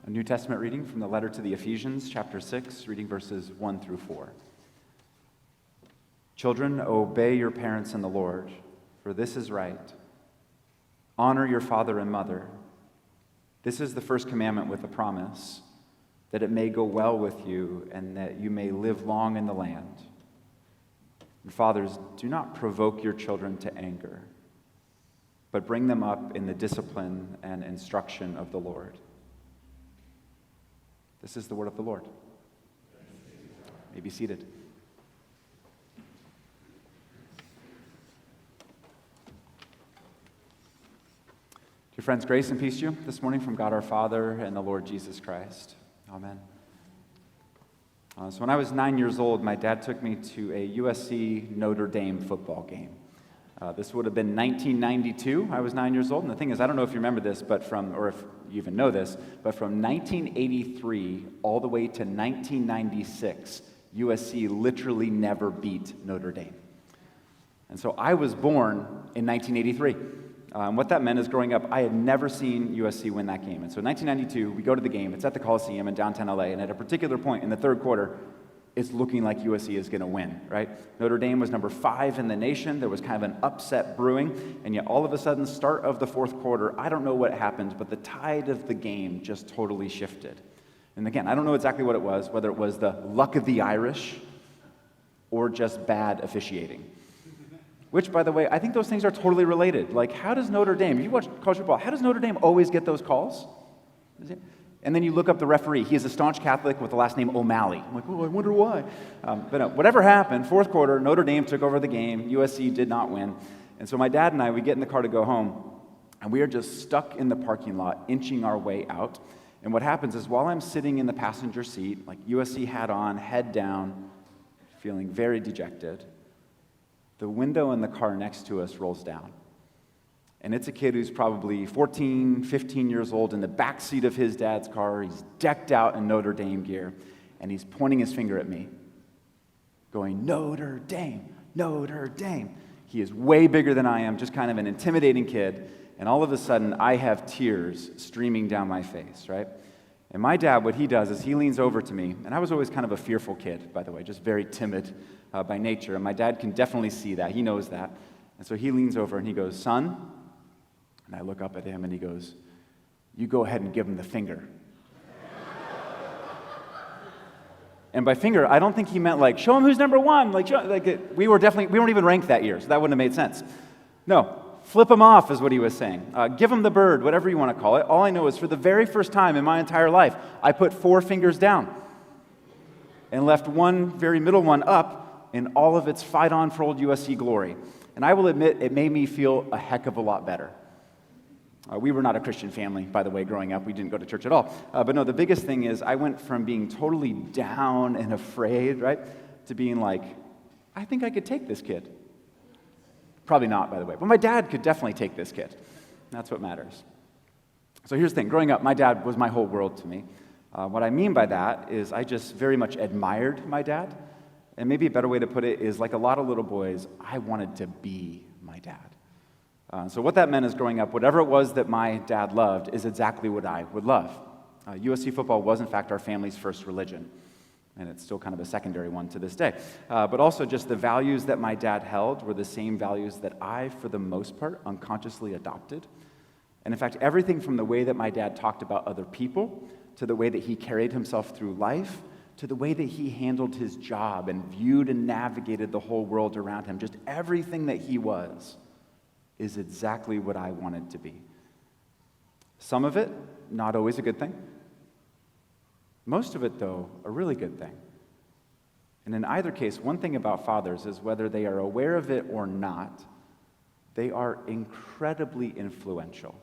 A New Testament reading from the letter to the Ephesians, chapter 6, reading verses 1 through 4. Children, obey your parents in the Lord, for this is right. Honor your father and mother. This is the first commandment with a promise, that it may go well with you and that you may live long in the land. And fathers, do not provoke your children to anger, but bring them up in the discipline and instruction of the Lord. This is the word of the Lord. You may be seated. Dear friends, grace and peace to you this morning from God our Father and the Lord Jesus Christ. Amen. So when I was 9 years old, my dad took me to a USC Notre Dame football game. This would have been 1992. I was 9 years old, and the thing is, I don't know if you remember this, or if you even know this, but from 1983 all the way to 1996, USC literally never beat Notre Dame. And so I was born in 1983. What that meant is growing up, I had never seen USC win that game. And so in 1992, we go to the game. It's at the Coliseum in downtown LA, and at a particular point in the third quarter, it's looking like USC is going to win, right? Notre Dame was number 5 in the nation. There was kind of an upset brewing, and yet all of a sudden, start of the fourth quarter, I don't know what happened, but the tide of the game just totally shifted. And again, I don't know exactly what it was, whether it was the luck of the Irish or just bad officiating. Which, by the way, I think those things are totally related. Like, how does Notre Dame, if you watch college football, how does Notre Dame always get those calls? And then you look up the referee. He is a staunch Catholic with the last name O'Malley. I'm like, oh, I wonder why. But no, whatever happened, fourth quarter, Notre Dame took over the game. USC did not win. And so my dad and I, we get in the car to go home, and we are just stuck in the parking lot, inching our way out. And what happens is while I'm sitting in the passenger seat, like USC hat on, head down, feeling very dejected, the window in the car next to us rolls down. And it's a kid who's probably 14, 15 years old in the back seat of his dad's car. He's decked out in Notre Dame gear, and he's pointing his finger at me, going, Notre Dame, Notre Dame. He is way bigger than I am, just kind of an intimidating kid, and all of a sudden, I have tears streaming down my face, right? And my dad, what he does is he leans over to me, and I was always kind of a fearful kid, by the way, just very timid by nature, and my dad can definitely see that. He knows that. And so he leans over and he goes, son, and I look up at him and he goes, you go ahead and give him the finger. And by finger, I don't think he meant like, show him who's number one. We weren't even ranked that year, so that wouldn't have made sense. No, flip him off is what he was saying. Give him the bird, whatever you want to call it. All I know is for the very first time in my entire life, I put 4 fingers down and left one very middle one up in all of its fight on for old USC glory. And I will admit, it made me feel a heck of a lot better. We were not a Christian family, by the way, growing up. We didn't go to church at all. But no, the biggest thing is I went from being totally down and afraid, right, to being like, I think I could take this kid. Probably not, by the way. But my dad could definitely take this kid. That's what matters. So here's the thing. Growing up, my dad was my whole world to me. What I mean by that is I just very much admired my dad. And maybe a better way to put it is like a lot of little boys, I wanted to be my dad. So what that meant is growing up, whatever it was that my dad loved is exactly what I would love. USC football was, in fact, our family's first religion, and it's still kind of a secondary one to this day. But also just the values that my dad held were the same values that I, for the most part, unconsciously adopted. And in fact, everything from the way that my dad talked about other people, to the way that he carried himself through life, to the way that he handled his job and viewed and navigated the whole world around him, just everything that he was, is exactly what I wanted to be. Some of it, not always a good thing. Most of it, though, a really good thing. And in either case, one thing about fathers is whether they are aware of it or not, they are incredibly influential,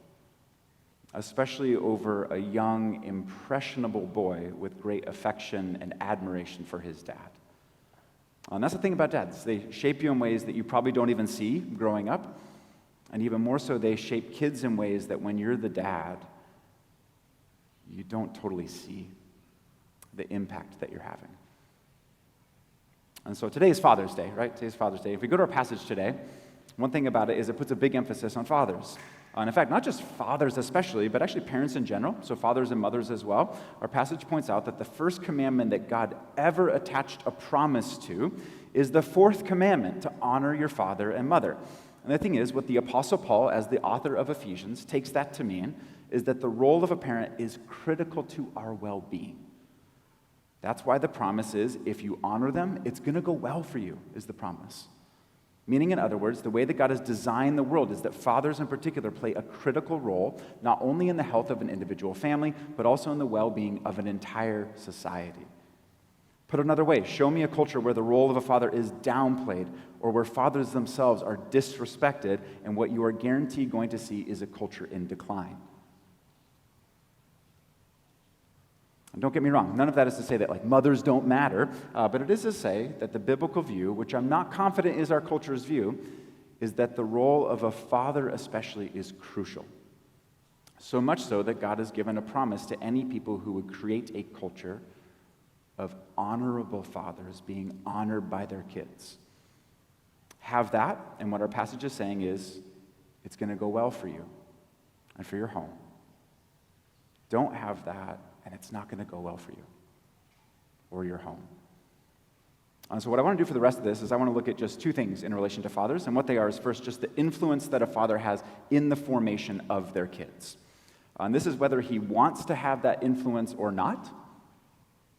especially over a young, impressionable boy with great affection and admiration for his dad. And that's the thing about dads. They shape you in ways that you probably don't even see growing up. And even more so, they shape kids in ways that when you're the dad, you don't totally see the impact that you're having. And so today is Father's Day, right? Today's Father's Day. If we go to our passage today, one thing about it is it puts a big emphasis on fathers. And in fact, not just fathers especially, but actually parents in general, so fathers and mothers as well. Our passage points out that the first commandment that God ever attached a promise to is the fourth commandment, to honor your father and mother. And the thing is, what the Apostle Paul, as the author of Ephesians, takes that to mean is that the role of a parent is critical to our well-being. That's why the promise is, if you honor them, it's going to go well for you, is the promise. Meaning, in other words, the way that God has designed the world is that fathers in particular play a critical role, not only in the health of an individual family, but also in the well-being of an entire society. Put another way, show me a culture where the role of a father is downplayed, or where fathers themselves are disrespected, and what you are guaranteed going to see is a culture in decline. And don't get me wrong, none of that is to say that mothers don't matter, but it is to say that the biblical view, which I'm not confident is our culture's view, is that the role of a father especially is crucial. So much so that God has given a promise to any people who would create a culture of honorable fathers being honored by their kids. Have that, and what our passage is saying is, it's going to go well for you and for your home. Don't have that, and it's not going to go well for you or your home. So what I want to do for the rest of this is I want to look at just two things in relation to fathers, and what they are is first just the influence that a father has in the formation of their kids. And this is whether he wants to have that influence or not.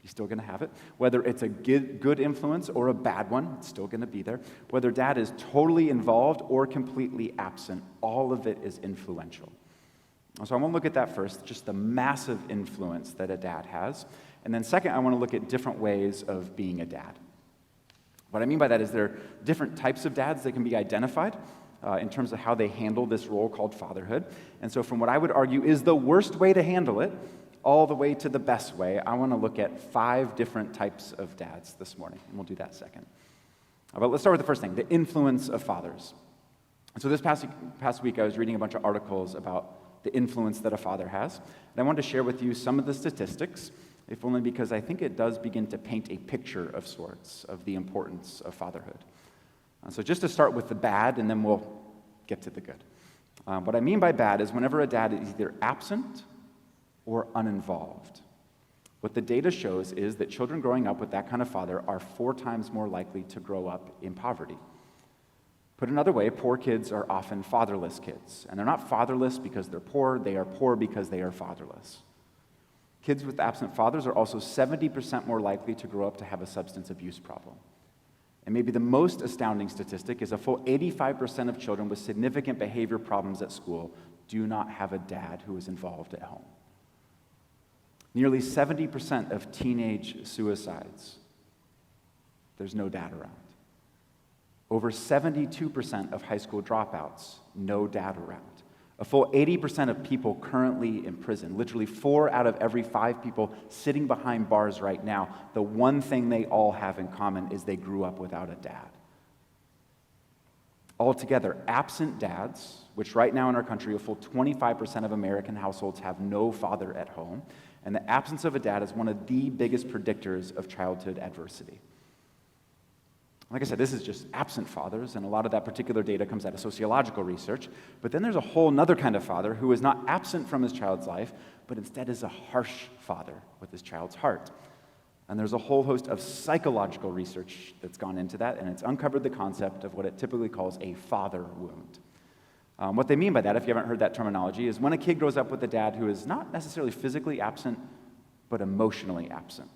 He's still going to have it. Whether it's a good influence or a bad one, it's still going to be there. Whether dad is totally involved or completely absent, all of it is influential. So I want to look at that first, just the massive influence that a dad has. And then second, I want to look at different ways of being a dad. What I mean by that is there are different types of dads that can be identified in terms of how they handle this role called fatherhood. And so from what I would argue is the worst way to handle it, all the way to the best way, I want to look at 5 different types of dads this morning. And we'll do that second. But let's start with the first thing, the influence of fathers. So this past week, I was reading a bunch of articles about the influence that a father has. And I wanted to share with you some of the statistics, if only because I think it does begin to paint a picture of sorts of the importance of fatherhood. So just to start with the bad, and then we'll get to the good. What I mean by bad is whenever a dad is either absent or uninvolved. What the data shows is that children growing up with that kind of father are 4 times more likely to grow up in poverty. Put another way, poor kids are often fatherless kids. And they're not fatherless because they're poor, they are poor because they are fatherless. Kids with absent fathers are also 70% more likely to grow up to have a substance abuse problem. And maybe the most astounding statistic is a full 85% of children with significant behavior problems at school do not have a dad who is involved at home. Nearly 70% of teenage suicides, there's no dad around. Over 72% of high school dropouts, no dad around. A full 80% of people currently in prison, literally 4 out of every 5 people sitting behind bars right now, the one thing they all have in common is they grew up without a dad. Altogether, absent dads, which right now in our country, a full 25% of American households have no father at home, and the absence of a dad is one of the biggest predictors of childhood adversity. Like I said, this is just absent fathers, and a lot of that particular data comes out of sociological research. But then there's a whole other kind of father who is not absent from his child's life, but instead is a harsh father with his child's heart. And there's a whole host of psychological research that's gone into that, and it's uncovered the concept of what it typically calls a father wound. What they mean by that, if you haven't heard that terminology, is when a kid grows up with a dad who is not necessarily physically absent, but emotionally absent.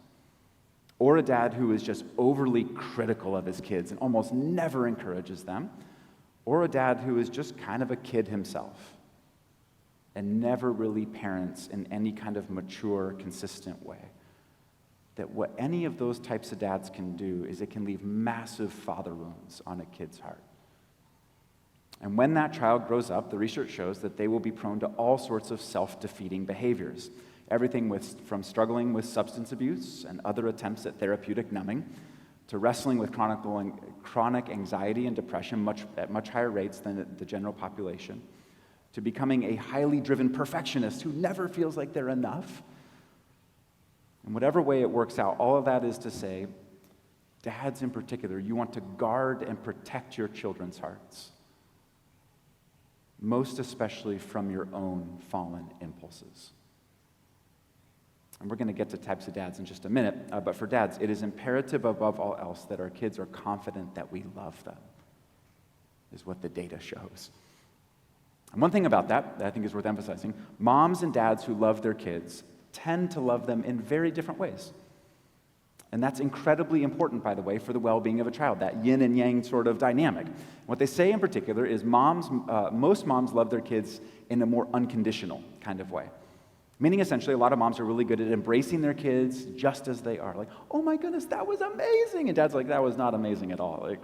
Or a dad who is just overly critical of his kids and almost never encourages them. Or a dad who is just kind of a kid himself and never really parents in any kind of mature, consistent way. That what any of those types of dads can do is it can leave massive father wounds on a kid's heart. And when that child grows up, the research shows that they will be prone to all sorts of self-defeating behaviors. Everything from struggling with substance abuse and other attempts at therapeutic numbing, to wrestling with chronic anxiety and depression at much higher rates than the general population, to becoming a highly driven perfectionist who never feels like they're enough. In whatever way it works out, all of that is to say, dads in particular, you want to guard and protect your children's hearts. most especially from your own fallen impulses. And we're going to get to types of dads in just a minute, but for dads, it is imperative above all else that our kids are confident that we love them, is what the data shows. And one thing about that I think is worth emphasizing, moms and dads who love their kids tend to love them in very different ways. And that's incredibly important, by the way, for the well-being of a child, that yin and yang sort of dynamic. What they say in particular is most moms love their kids in a more unconditional kind of way. Meaning, essentially, a lot of moms are really good at embracing their kids just as they are. Like, oh my goodness, that was amazing. And dad's like, that was not amazing at all. Like,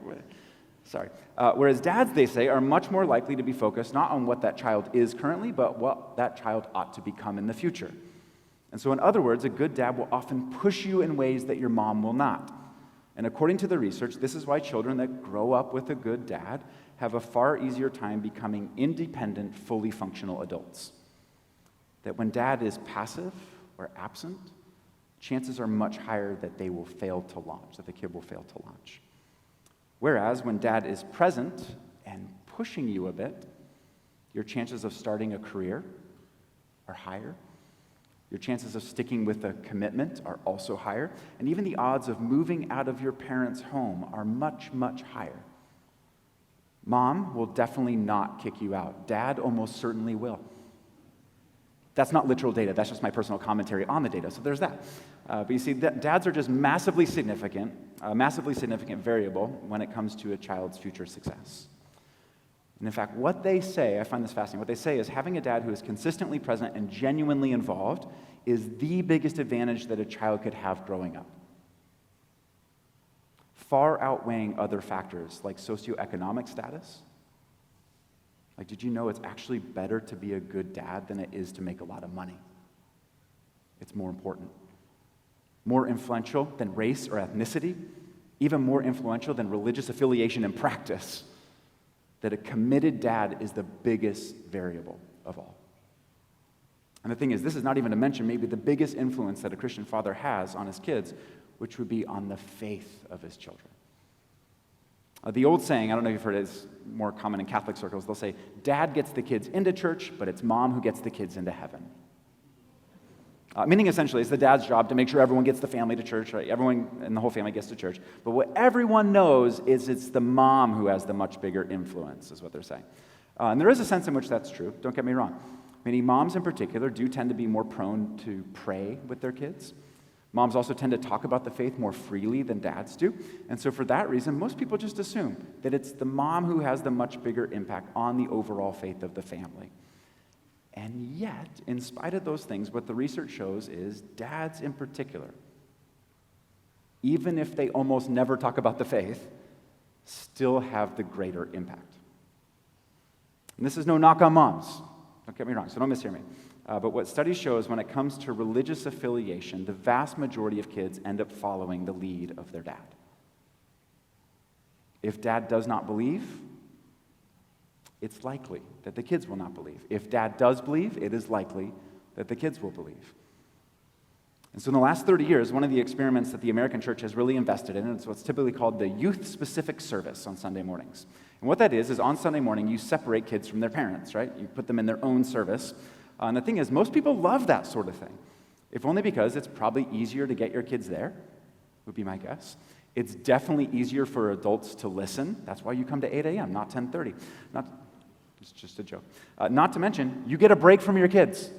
sorry. Whereas dads, they say, are much more likely to be focused not on what that child is currently, but what that child ought to become in the future. And so, in other words, a good dad will often push you in ways that your mom will not. And according to the research, this is why children that grow up with a good dad have a far easier time becoming independent, fully functional adults. That when dad is passive or absent, chances are much higher that they will fail to launch, that the kid will fail to launch. Whereas when dad is present and pushing you a bit, your chances of starting a career are higher. Your chances of sticking with a commitment are also higher. And even the odds of moving out of your parents' home are much, much higher. Mom will definitely not kick you out. Dad almost certainly will. That's not literal data. That's just my personal commentary on the data. So there's that. But you see, dads are just massively significant variable when it comes to a child's future success. And in fact, what they say, I find this fascinating, what they say is having a dad who is consistently present and genuinely involved is the biggest advantage that a child could have growing up. Far outweighing other factors like socioeconomic status. Like, did you know it's actually better to be a good dad than it is to make a lot of money? It's more important. More influential than race or ethnicity, even more influential than religious affiliation and practice. That a committed dad is the biggest variable of all. And the thing is, this is not even to mention maybe the biggest influence that a Christian father has on his kids, which would be on the faith of his children. The old saying, I don't know if you've heard it, it's more common in Catholic circles, they'll say, dad gets the kids into church, but it's mom who gets the kids into heaven. Meaning essentially, it's the dad's job to make sure everyone gets the family to church, right? Everyone in the whole family gets to church. But what everyone knows is it's the mom who has the much bigger influence, is what they're saying. And there is a sense in which that's true, don't get me wrong. Many moms in particular do tend to be more prone to pray with their kids. Moms also tend to talk about the faith more freely than dads do. And so for that reason, most people just assume that it's the mom who has the much bigger impact on the overall faith of the family. And yet, in spite of those things, what the research shows is dads in particular, even if they almost never talk about the faith, still have the greater impact. And this is no knock on moms. Don't get me wrong, so don't mishear me. But what studies show is when it comes to religious affiliation, the vast majority of kids end up following the lead of their dad. If dad does not believe, it's likely that the kids will not believe. If dad does believe, it is likely that the kids will believe. And so in the last 30 years, one of the experiments that the American church has really invested in is what's typically called the youth-specific service on Sunday mornings. And what that is on Sunday morning, you separate kids from their parents, right? You put them in their own service. And the thing is, most people love that sort of thing, if only because it's probably easier to get your kids there, would be my guess. It's definitely easier for adults to listen. That's why you come to 8 a.m., not 10:30. It's just a joke. Not to mention, you get a break from your kids,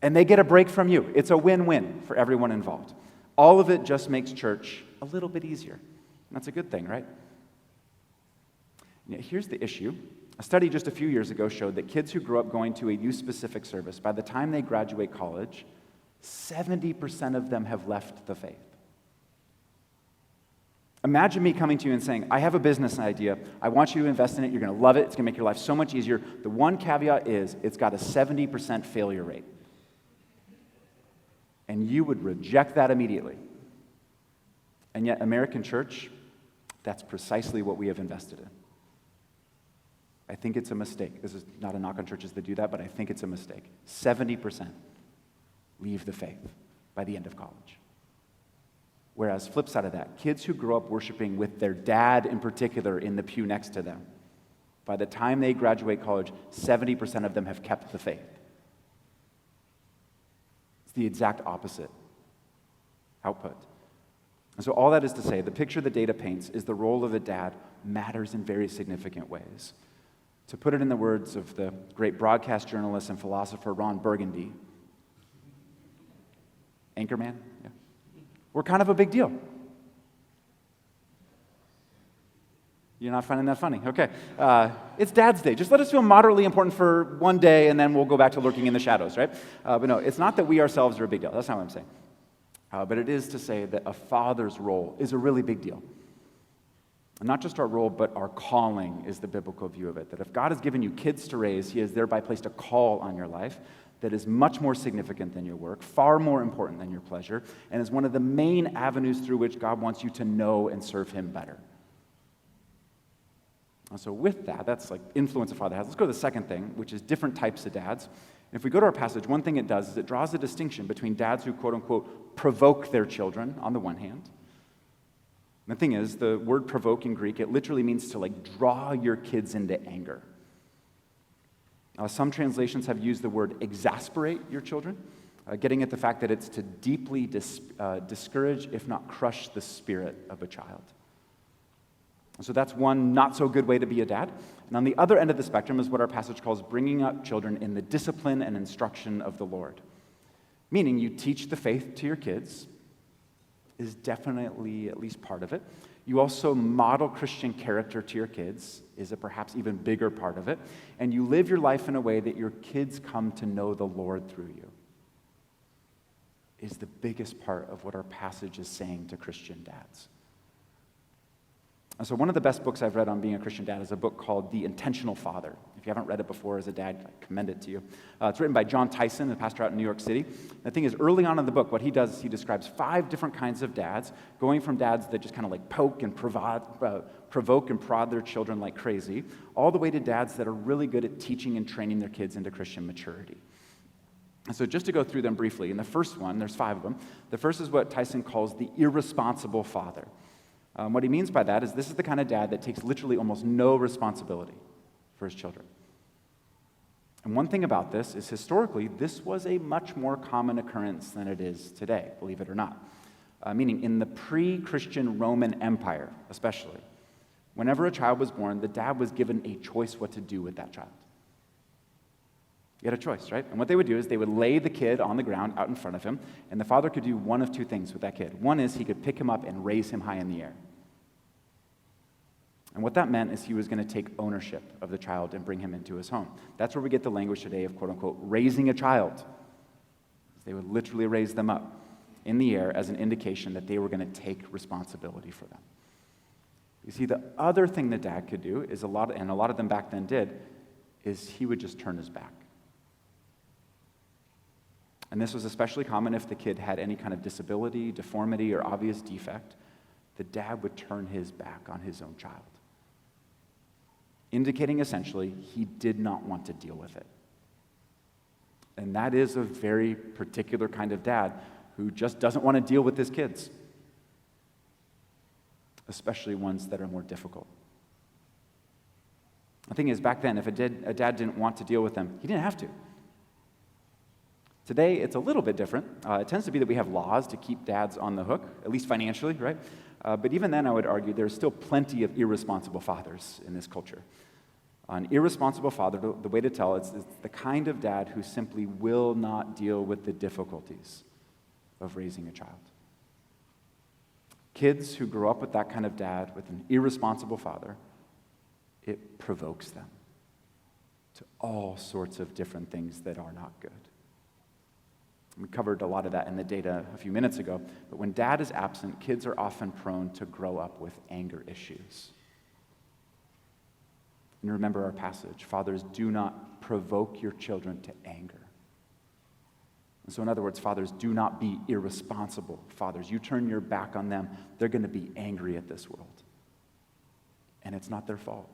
and they get a break from you. It's a win-win for everyone involved. All of it just makes church a little bit easier. That's a good thing, right? Now, here's the issue. A study just a few years ago showed that kids who grew up going to a youth-specific service, by the time they graduate college, 70% of them have left the faith. Imagine me coming to you and saying, I have a business idea. I want you to invest in it. You're going to love it. It's going to make your life so much easier. The one caveat is it's got a 70% failure rate. And you would reject that immediately. And yet, American church, that's precisely what we have invested in. I think it's a mistake. This is not a knock on churches that do that, but I think it's a mistake. 70% leave the faith by the end of college. Whereas, flip side of that, kids who grow up worshiping with their dad in particular in the pew next to them, By the time they graduate college, 70% of them have kept the faith. It's the exact opposite output. And so all that is to say, the picture the data paints is the role of a dad matters in very significant ways. To put it in the words of the great broadcast journalist and philosopher Ron Burgundy, Anchorman, yeah, we're kind of a big deal. You're not finding that funny? Okay. It's Dad's Day. Just let us feel moderately important for one day, and then we'll go back to lurking in the shadows, right? But no, it's not that we ourselves are a big deal. That's not what I'm saying. But it is to say that a father's role is a really big deal. And not just our role, but our calling is the biblical view of it. That if God has given you kids to raise, he has thereby placed a call on your life that is much more significant than your work, far more important than your pleasure, and is one of the main avenues through which God wants you to know and serve him better. And so with that, that's like influence a father has. Let's go to the second thing, which is different types of dads. And if we go to our passage, one thing it does is it draws a distinction between dads who, quote unquote, provoke their children on the one hand. And the thing is, the word provoke in Greek, it literally means to like draw your kids into anger. Some translations have used the word exasperate your children, getting at the fact that it's to deeply discourage, if not crush, the spirit of a child. So that's one not-so-good way to be a dad. And on the other end of the spectrum is what our passage calls bringing up children in the discipline and instruction of the Lord. Meaning you teach the faith to your kids, is definitely at least part of it. You also model Christian character to your kids, is a perhaps even bigger part of it. And you live your life in a way that your kids come to know the Lord through you, is the biggest part of what our passage is saying to Christian dads. So one of the best books I've read on being a Christian dad is a book called The Intentional Father. If you haven't read it before as a dad, I commend it to you. It's written by John Tyson, a pastor out in New York City. The thing is, early on in the book, what he does is he describes 5 different kinds of dads, going from dads that just kind of like poke and provoke and prod their children like crazy, all the way to dads that are really good at teaching and training their kids into Christian maturity. And so just to go through them briefly, in the first one, there's 5 of them. The first is what Tyson calls the irresponsible father. What he means by that is this is the kind of dad that takes literally almost no responsibility for his children. And one thing about this is historically, this was a much more common occurrence than it is today, believe it or not. Meaning in the pre-Christian Roman Empire, especially, whenever a child was born, the dad was given a choice what to do with that child. You had a choice, right? And what they would do is they would lay the kid on the ground out in front of him, and the father could do one of 2 things with that kid. One is he could pick him up and raise him high in the air. And what that meant is he was going to take ownership of the child and bring him into his home. That's where we get the language today of, quote unquote, raising a child. They would literally raise them up in the air as an indication that they were going to take responsibility for them. You see, the other thing the dad could do is a lot of them back then did, is he would just turn his back. And this was especially common if the kid had any kind of disability, deformity, or obvious defect. The dad would turn his back on his own child, indicating essentially he did not want to deal with it. And that is a very particular kind of dad who just doesn't want to deal with his kids, especially ones that are more difficult. The thing is, back then, if a dad didn't want to deal with them, he didn't have to. Today, it's a little bit different. It tends to be that we have laws to keep dads on the hook, at least financially, right? But even then, I would argue there's still plenty of irresponsible fathers in this culture. An irresponsible father, the way to tell, it's the kind of dad who simply will not deal with the difficulties of raising a child. Kids who grow up with that kind of dad, with an irresponsible father, it provokes them to all sorts of different things that are not good. We covered a lot of that in the data a few minutes ago, but when dad is absent, kids are often prone to grow up with anger issues. And remember our passage, fathers, do not provoke your children to anger. And so in other words, fathers, do not be irresponsible fathers. You turn your back on them, they're going to be angry at this world. And it's not their fault.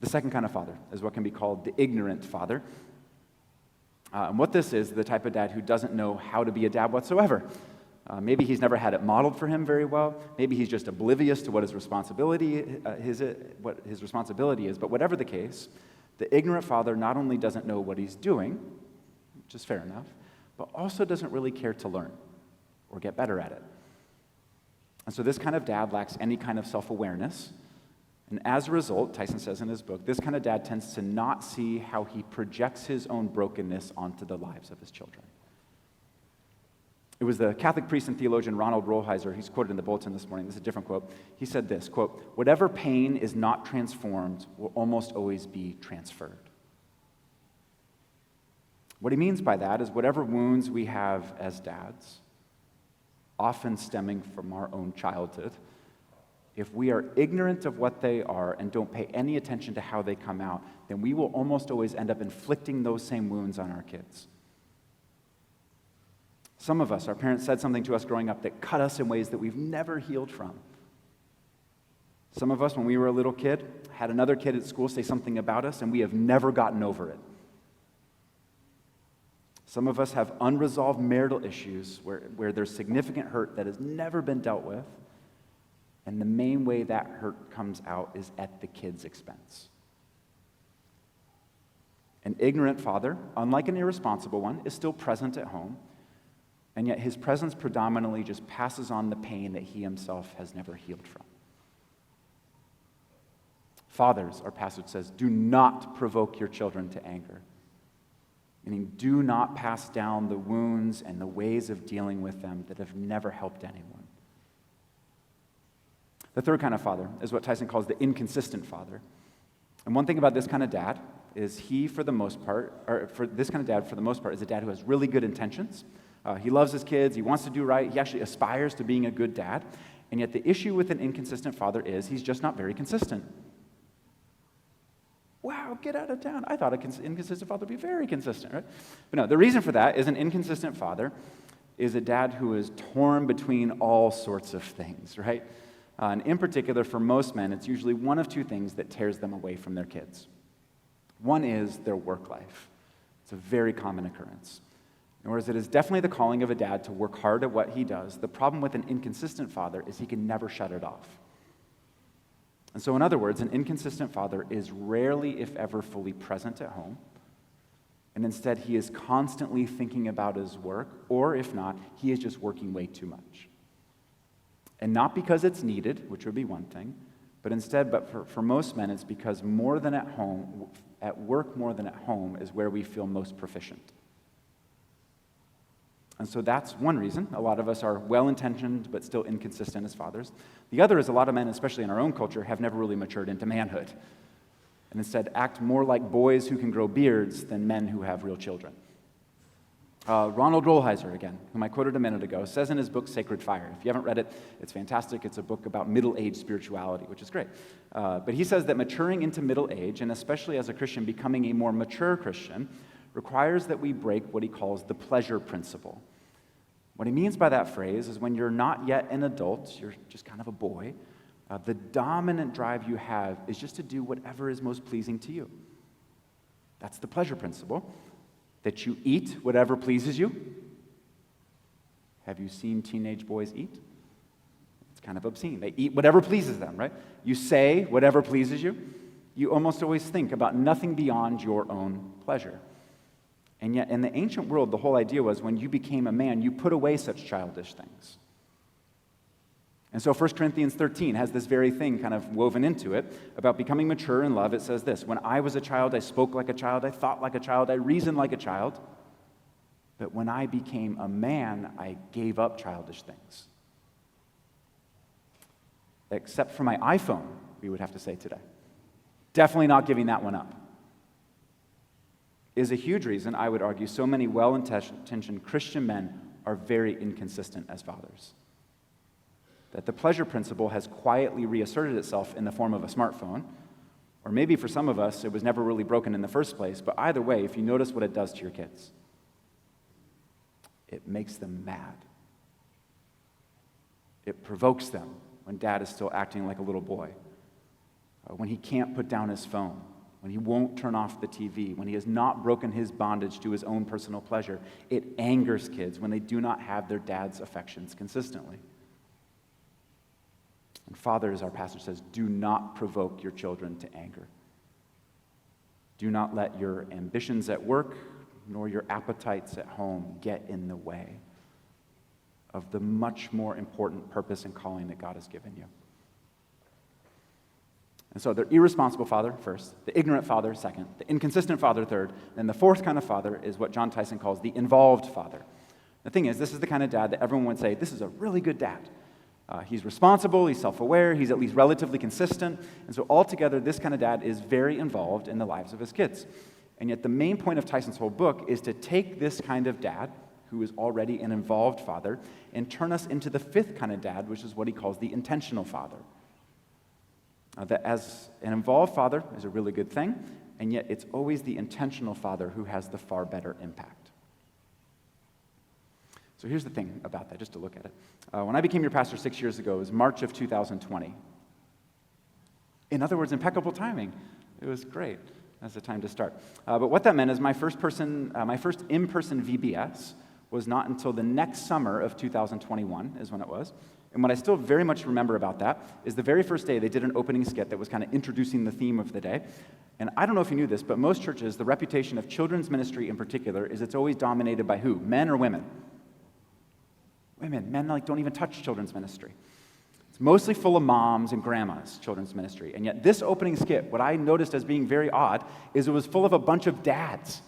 The second kind of father is what can be called the ignorant father. And what this is, the type of dad who doesn't know how to be a dad whatsoever. Maybe he's never had it modeled for him very well. Maybe he's just oblivious to what his responsibility is. But whatever the case, the ignorant father not only doesn't know what he's doing, which is fair enough, but also doesn't really care to learn or get better at it. And so this kind of dad lacks any kind of self-awareness. And as a result, Tyson says in his book, this kind of dad tends to not see how he projects his own brokenness onto the lives of his children. It was the Catholic priest and theologian Ronald Rolheiser, he's quoted in the bulletin this morning, this is a different quote. He said this, quote, "Whatever pain is not transformed will almost always be transferred." What he means by that is whatever wounds we have as dads, often stemming from our own childhood, if we are ignorant of what they are and don't pay any attention to how they come out, then we will almost always end up inflicting those same wounds on our kids. Some of us, our parents said something to us growing up that cut us in ways that we've never healed from. Some of us, when we were a little kid, had another kid at school say something about us, and we have never gotten over it. Some of us have unresolved marital issues where there's significant hurt that has never been dealt with, and the main way that hurt comes out is at the kid's expense. An ignorant father, unlike an irresponsible one, is still present at home, and yet his presence predominantly just passes on the pain that he himself has never healed from. Fathers, our passage says, do not provoke your children to anger. Meaning, do not pass down the wounds and the ways of dealing with them that have never helped anyone. The third kind of father is what Tyson calls the inconsistent father. And one thing about this kind of dad is this kind of dad, for the most part, is a dad who has really good intentions. He loves his kids. He wants to do right. He actually aspires to being a good dad. And yet the issue with an inconsistent father is he's just not very consistent. Wow, get out of town. I thought an inconsistent father would be very consistent, right? But no, the reason for that is an inconsistent father is a dad who is torn between all sorts of things, right? And in particular, for most men, it's usually one of two things that tears them away from their kids. One is their work life. It's a very common occurrence. Whereas it is definitely the calling of a dad to work hard at what he does, the problem with an inconsistent father is he can never shut it off. And so in other words, an inconsistent father is rarely, if ever, fully present at home. And instead, he is constantly thinking about his work, or if not, he is just working way too much. And not because it's needed, which would be one thing, but for most men, it's because more than at home, at work more than at home, is where we feel most proficient. And so that's one reason a lot of us are well-intentioned but still inconsistent as fathers. The other is a lot of men, especially in our own culture, have never really matured into manhood and instead act more like boys who can grow beards than men who have real children. Ronald Rolheiser, again, whom I quoted a minute ago, says in his book, Sacred Fire. If you haven't read it, it's fantastic. It's a book about middle-age spirituality, which is great. But he says that maturing into middle age, and especially as a Christian, becoming a more mature Christian, requires that we break what he calls the pleasure principle. What he means by that phrase is when you're not yet an adult, you're just kind of a boy, the dominant drive you have is just to do whatever is most pleasing to you. That's the pleasure principle. That you eat whatever pleases you. Have you seen teenage boys eat? It's kind of obscene. They eat whatever pleases them, right? You say whatever pleases you. You almost always think about nothing beyond your own pleasure. And yet, in the ancient world, the whole idea was when you became a man, you put away such childish things. And so 1 Corinthians 13 has this very thing kind of woven into it about becoming mature in love. It says this, when I was a child, I spoke like a child, I thought like a child, I reasoned like a child. But when I became a man, I gave up childish things. Except for my iPhone, we would have to say today. Definitely not giving that one up. Is a huge reason, I would argue, so many well-intentioned Christian men are very inconsistent as fathers. That the pleasure principle has quietly reasserted itself in the form of a smartphone, or maybe for some of us, it was never really broken in the first place, but either way, if you notice what it does to your kids, it makes them mad. It provokes them when dad is still acting like a little boy, when he can't put down his phone, when he won't turn off the TV, when he has not broken his bondage to his own personal pleasure. It angers kids when they do not have their dad's affections consistently. And fathers, our passage says, do not provoke your children to anger. Do not let your ambitions at work nor your appetites at home get in the way of the much more important purpose and calling that God has given you. And so the irresponsible father first, the ignorant father second, the inconsistent father third, and the fourth kind of father is what John Tyson calls the involved father. The thing is, this is the kind of dad that everyone would say, this is a really good dad. He's responsible, he's self-aware, he's at least relatively consistent, and so altogether, this kind of dad is very involved in the lives of his kids. And yet the main point of Tyson's whole book is to take this kind of dad, who is already an involved father, and turn us into the fifth kind of dad, which is what he calls the intentional father. That as an involved father is a really good thing, and yet it's always the intentional father who has the far better impact. So here's the thing about that, just to look at it. When I became your pastor 6 years ago, it was March of 2020. In other words, impeccable timing. It was great. That's the time to start. But what that meant is my first in-person VBS was not until the next summer of 2021 is when it was. And what I still very much remember about that is the very first day they did an opening skit that was kind of introducing the theme of the day. And I don't know if you knew this, but most churches, the reputation of children's ministry in particular is it's always dominated by who? Men or women? Women. Men don't even touch children's ministry. It's mostly full of moms and grandmas, children's ministry. And yet this opening skit, what I noticed as being very odd, is it was full of a bunch of dads.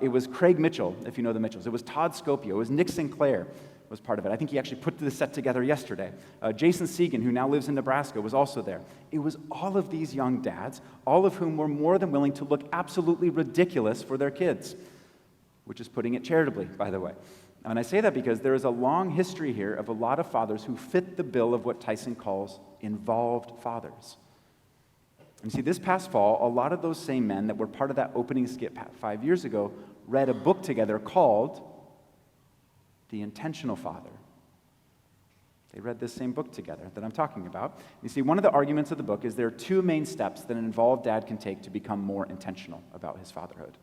It was Craig Mitchell, if you know the Mitchells. It was Todd Scopio. It was Nick Sinclair was part of it. I think he actually put the set together yesterday. Jason Segan, who now lives in Nebraska, was also there. It was all of these young dads, all of whom were more than willing to look absolutely ridiculous for their kids, which is putting it charitably, by the way. And I say that because there is a long history here of a lot of fathers who fit the bill of what Tyson calls involved fathers. And see, this past fall, a lot of those same men that were part of that opening skit 5 years ago read a book together called The Intentional Father. They read this same book together that I'm talking about. You see, one of the arguments of the book is there are two main steps that an involved dad can take to become more intentional about his fatherhood.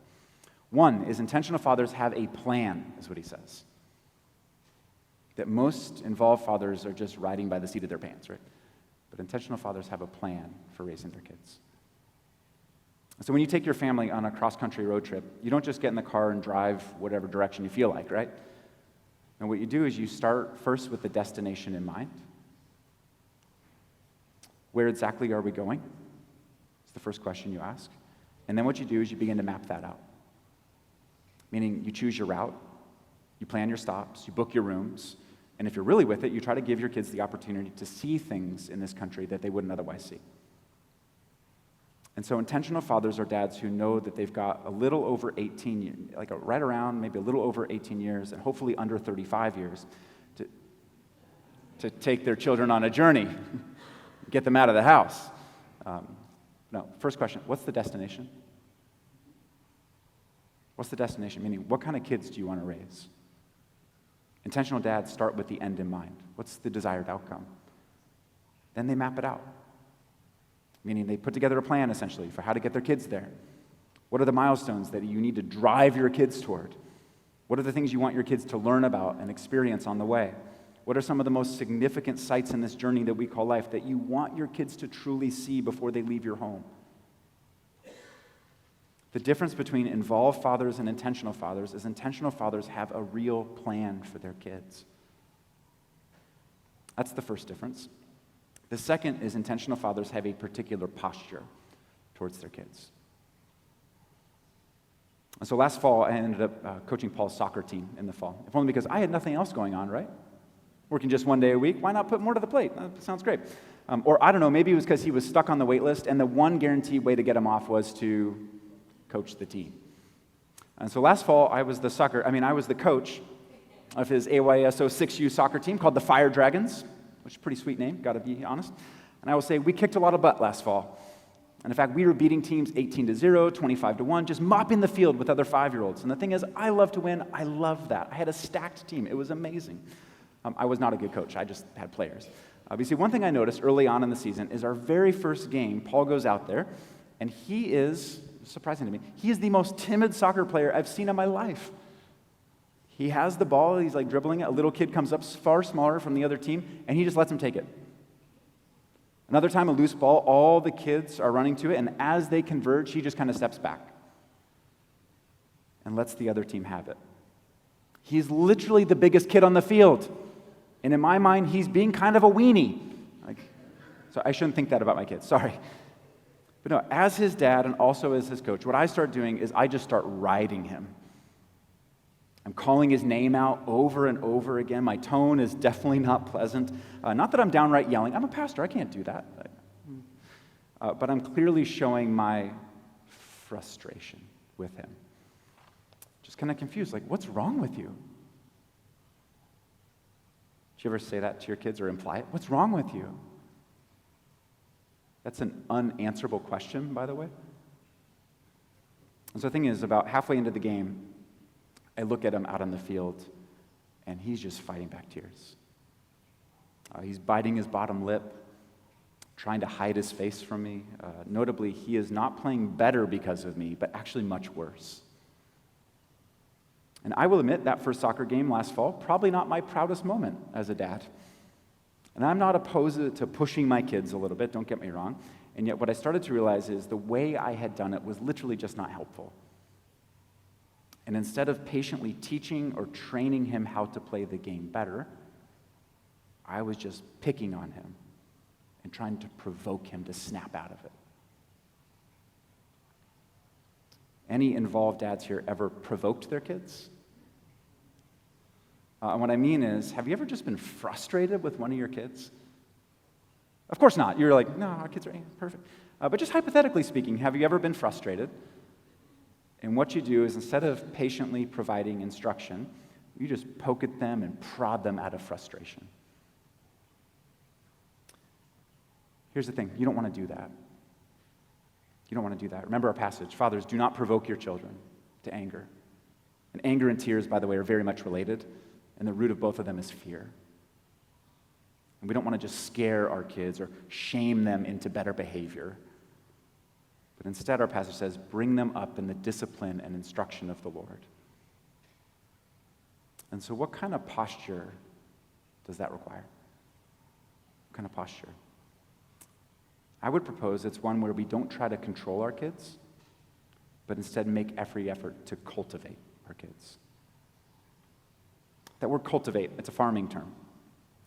One is intentional fathers have a plan, is what he says. That most involved fathers are just riding by the seat of their pants, right? But intentional fathers have a plan for raising their kids. So when you take your family on a cross-country road trip, you don't just get in the car and drive whatever direction you feel like, right? And what you do is you start first with the destination in mind. Where exactly are we going? It's the first question you ask. And then what you do is you begin to map that out. Meaning you choose your route, you plan your stops, you book your rooms, and if you're really with it, you try to give your kids the opportunity to see things in this country that they wouldn't otherwise see. And so intentional fathers are dads who know that they've got a little over 18 years, right around maybe a little over 18 years, and hopefully under 35 years, to take their children on a journey, get them out of the house. First question, what's the destination? What's the destination? Meaning, what kind of kids do you want to raise? Intentional dads start with the end in mind. What's the desired outcome? Then they map it out. Meaning they put together a plan, essentially, for how to get their kids there. What are the milestones that you need to drive your kids toward? What are the things you want your kids to learn about and experience on the way? What are some of the most significant sites in this journey that we call life that you want your kids to truly see before they leave your home? The difference between involved fathers and intentional fathers is intentional fathers have a real plan for their kids. That's the first difference. The second is intentional fathers have a particular posture towards their kids. And so last fall, I ended up coaching Paul's soccer team in the fall, if only because I had nothing else going on, right? Working just one day a week, why not put more to the plate? That sounds great. Or I don't know, maybe it was because he was stuck on the wait list, and the one guaranteed way to get him off was to coach the team. And so last fall, I was the coach of his AYSO 6U soccer team called the Fire Dragons, which is a pretty sweet name, gotta be honest. And I will say, we kicked a lot of butt last fall. And in fact, we were beating teams 18-0, 25-1, just mopping the field with other 5-year-olds. And the thing is, I love to win. I love that. I had a stacked team. It was amazing. I was not a good coach. I just had players. You see, one thing I noticed early on in the season is our very first game, Paul goes out there, And he is, surprising to me, he is the most timid soccer player I've seen in my life. He has the ball, he's like dribbling it. A little kid comes up far smaller from the other team, and he just lets him take it. Another time, a loose ball, all the kids are running to it, and as they converge, he just kind of steps back and lets the other team have it. He's literally the biggest kid on the field. And in my mind, he's being kind of a weenie. So I shouldn't think that about my kids, sorry. But no, as his dad and also as his coach, what I start doing is I just start riding him. I'm calling his name out over and over again. My tone is definitely not pleasant. Not that I'm downright yelling. I'm a pastor. I can't do that. But I'm clearly showing my frustration with him. Just kind of confused, like, what's wrong with you? Do you ever say that to your kids or imply it? What's wrong with you? That's an unanswerable question, by the way. And so the thing is, about halfway into the game, I look at him out on the field, and he's just fighting back tears. He's biting his bottom lip, trying to hide his face from me. Notably, he is not playing better because of me, but actually much worse. And I will admit that first soccer game last fall, probably not my proudest moment as a dad. And I'm not opposed to pushing my kids a little bit, don't get me wrong. And yet what I started to realize is the way I had done it was literally just not helpful. And instead of patiently teaching or training him how to play the game better, I was just picking on him and trying to provoke him to snap out of it. Any involved dads here ever provoked their kids? And what I mean is, have you ever just been frustrated with one of your kids? Of course not. You're like, no, our kids are perfect. But just hypothetically speaking, have you ever been frustrated? And what you do is, instead of patiently providing instruction, you just poke at them and prod them out of frustration. Here's the thing, you don't want to do that. You don't want to do that. Remember our passage, fathers, do not provoke your children to anger. And anger and tears, by the way, are very much related, and the root of both of them is fear. And we don't want to just scare our kids or shame them into better behavior. But instead, our passage says, bring them up in the discipline and instruction of the Lord. And so what kind of posture does that require? What kind of posture? I would propose it's one where we don't try to control our kids, but instead make every effort to cultivate our kids. That word cultivate, it's a farming term.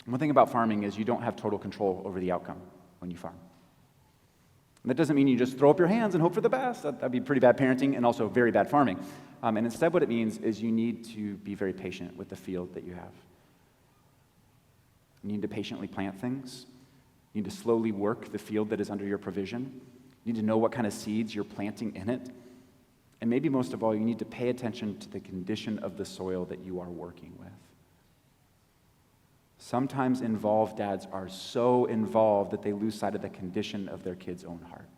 One thing about farming is you don't have total control over the outcome when you farm. And that doesn't mean you just throw up your hands and hope for the best. That'd be pretty bad parenting and also very bad farming. And instead what it means is you need to be very patient with the field that you have. You need to patiently plant things. You need to slowly work the field that is under your provision. You need to know what kind of seeds you're planting in it. And maybe most of all, you need to pay attention to the condition of the soil that you are working with. Sometimes involved dads are so involved that they lose sight of the condition of their kid's own heart.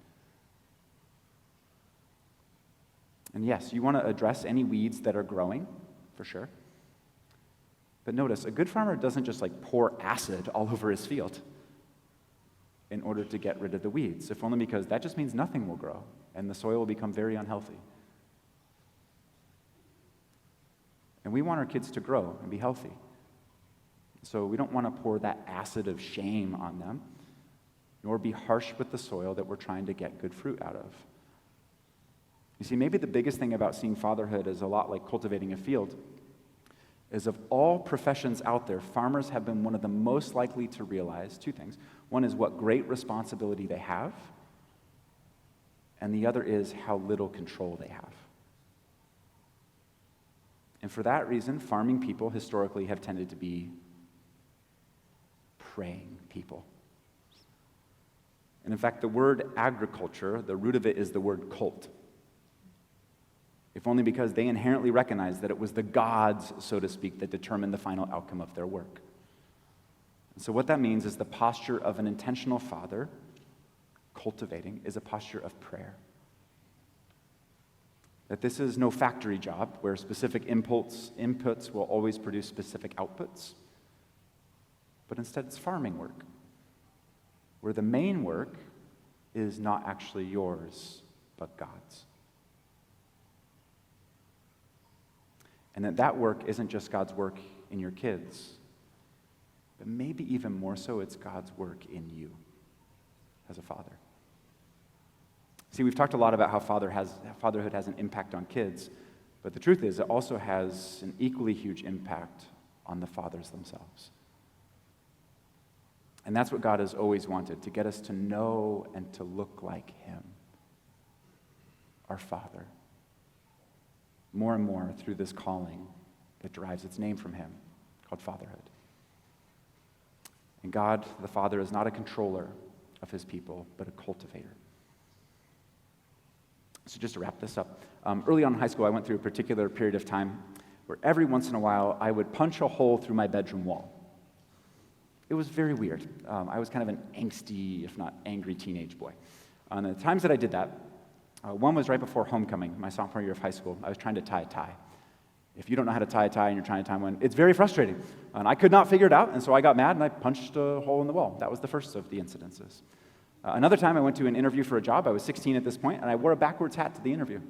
And yes, you want to address any weeds that are growing, for sure. But notice, a good farmer doesn't just pour acid all over his field in order to get rid of the weeds, if only because that just means nothing will grow and the soil will become very unhealthy. And we want our kids to grow and be healthy. So we don't want to pour that acid of shame on them, nor be harsh with the soil that we're trying to get good fruit out of. You see, maybe the biggest thing about seeing fatherhood is a lot like cultivating a field, is of all professions out there, farmers have been one of the most likely to realize two things. One is what great responsibility they have, and the other is how little control they have. And for that reason, farming people historically have tended to be praying people. And in fact, the word agriculture, the root of it is the word cult. If only because they inherently recognized that it was the gods, so to speak, that determined the final outcome of their work. And so what that means is the posture of an intentional father, cultivating, is a posture of prayer. That this is no factory job where specific inputs will always produce specific outputs, but instead it's farming work, where the main work is not actually yours, but God's. And that work isn't just God's work in your kids, but maybe even more so, it's God's work in you as a father. See, we've talked a lot about how fatherhood has an impact on kids, but the truth is it also has an equally huge impact on the fathers themselves. And that's what God has always wanted, to get us to know and to look like him, our Father, more and more through this calling that derives its name from him, called fatherhood. And God, the Father, is not a controller of his people, but a cultivator. So just to wrap this up, early on in high school, I went through a particular period of time where every once in a while, I would punch a hole through my bedroom wall. It was very weird. I was kind of an angsty, if not angry, teenage boy. And the times that I did that, one was right before homecoming, my sophomore year of high school. I was trying to tie a tie. If you don't know how to tie a tie and you're trying to tie one, it's very frustrating. And I could not figure it out, and so I got mad and I punched a hole in the wall. That was the first of the incidences. Another time I went to an interview for a job. I was 16 at this point, and I wore a backwards hat to the interview.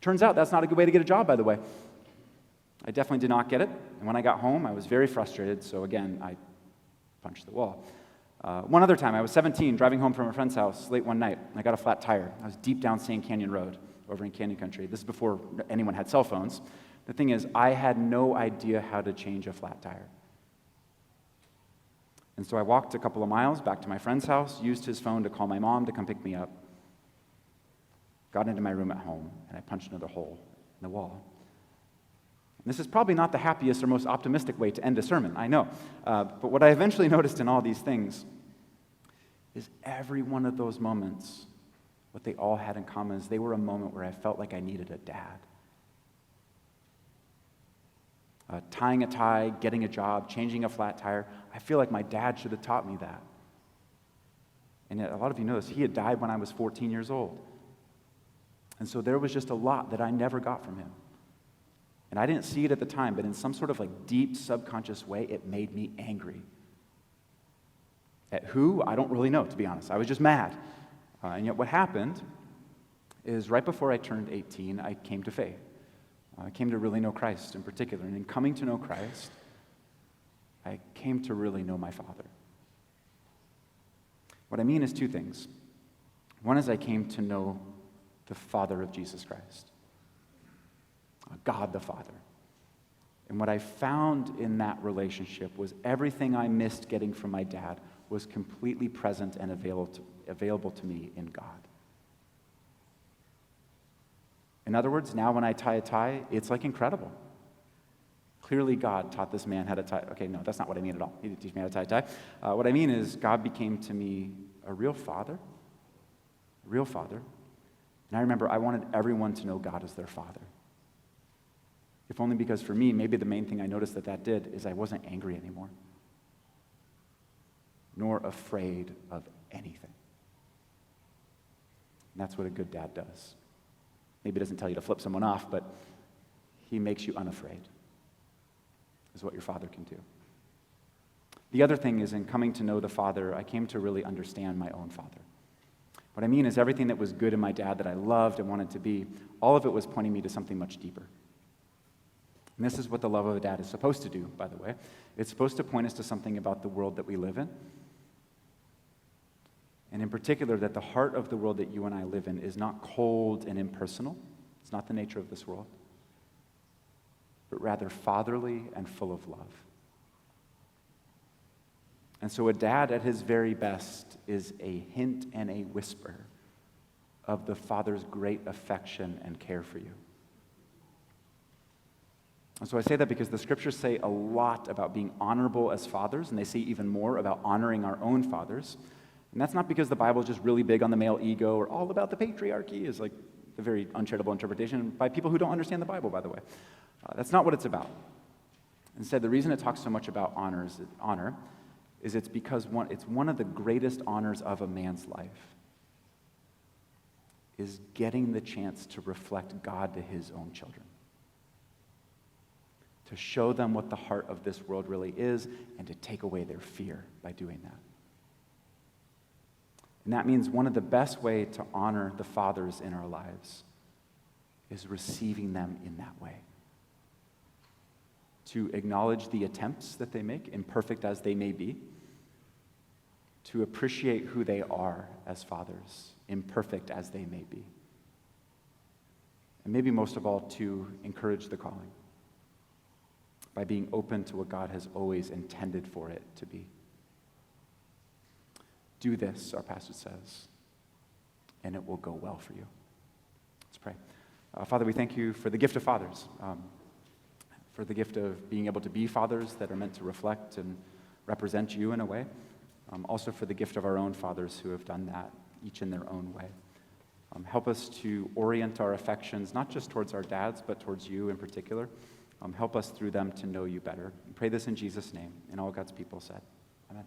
Turns out that's not a good way to get a job, by the way. I definitely did not get it, and when I got home, I was very frustrated, so again, I punched the wall. One other time, I was 17, driving home from a friend's house late one night, and I got a flat tire. I was deep down Sand Canyon Road, over in Canyon Country. This is before anyone had cell phones. The thing is, I had no idea how to change a flat tire. And so I walked a couple of miles back to my friend's house, used his phone to call my mom to come pick me up, got into my room at home, and I punched another hole in the wall. And this is probably not the happiest or most optimistic way to end a sermon, I know. But what I eventually noticed in all these things is every one of those moments, what they all had in common is they were a moment where I felt like I needed a dad. Tying a tie, getting a job, changing a flat tire. I feel like my dad should have taught me that. And yet, a lot of you know this, he had died when I was 14 years old. And so there was just a lot that I never got from him. And I didn't see it at the time, but in some sort of like deep subconscious way, it made me angry. At who? I don't really know, to be honest. I was just mad. And yet what happened is right before I turned 18, I came to faith. I came to really know Christ in particular. And in coming to know Christ, I came to really know my Father. What I mean is two things. One is I came to know the Father of Jesus Christ, God the Father. And what I found in that relationship was everything I missed getting from my dad was completely present and available to me in God. In other words, now when I tie a tie, it's like incredible. Clearly God taught this man how to tie. Okay, no, that's not what I mean at all. He didn't teach me how to tie a tie. What I mean is God became to me a real father. And I remember I wanted everyone to know God as their Father. If only because for me, maybe the main thing I noticed that did is I wasn't angry anymore, nor afraid of anything. And that's what a good dad does. Maybe it doesn't tell you to flip someone off, but he makes you unafraid, is what your father can do. The other thing is in coming to know the Father, I came to really understand my own father. What I mean is everything that was good in my dad that I loved and wanted to be, all of it was pointing me to something much deeper. And this is what the love of a dad is supposed to do, by the way. It's supposed to point us to something about the world that we live in. And in particular, that the heart of the world that you and I live in is not cold and impersonal. It's not the nature of this world. But rather fatherly and full of love. And so a dad at his very best is a hint and a whisper of the Father's great affection and care for you. And so I say that because the scriptures say a lot about being honorable as fathers, and they say even more about honoring our own fathers. And that's not because the Bible is just really big on the male ego or all about the patriarchy is like a very uncharitable interpretation by people who don't understand the Bible, by the way. That's not what it's about. Instead, the reason it talks so much about honor is it's because it's one of the greatest honors of a man's life is getting the chance to reflect God to his own children. To show them what the heart of this world really is and to take away their fear by doing that. And that means one of the best way to honor the fathers in our lives is receiving them in that way. To acknowledge the attempts that they make, imperfect as they may be. To appreciate who they are as fathers, imperfect as they may be. And maybe most of all, to encourage the calling by being open to what God has always intended for it to be. Do this, our passage says, and it will go well for you. Let's pray. Father, we thank you for the gift of fathers, for the gift of being able to be fathers that are meant to reflect and represent you in a way. Also for the gift of our own fathers who have done that, each in their own way. Help us to orient our affections, not just towards our dads, but towards you in particular. Help us through them to know you better. We pray this in Jesus' name, and all God's people said. Amen.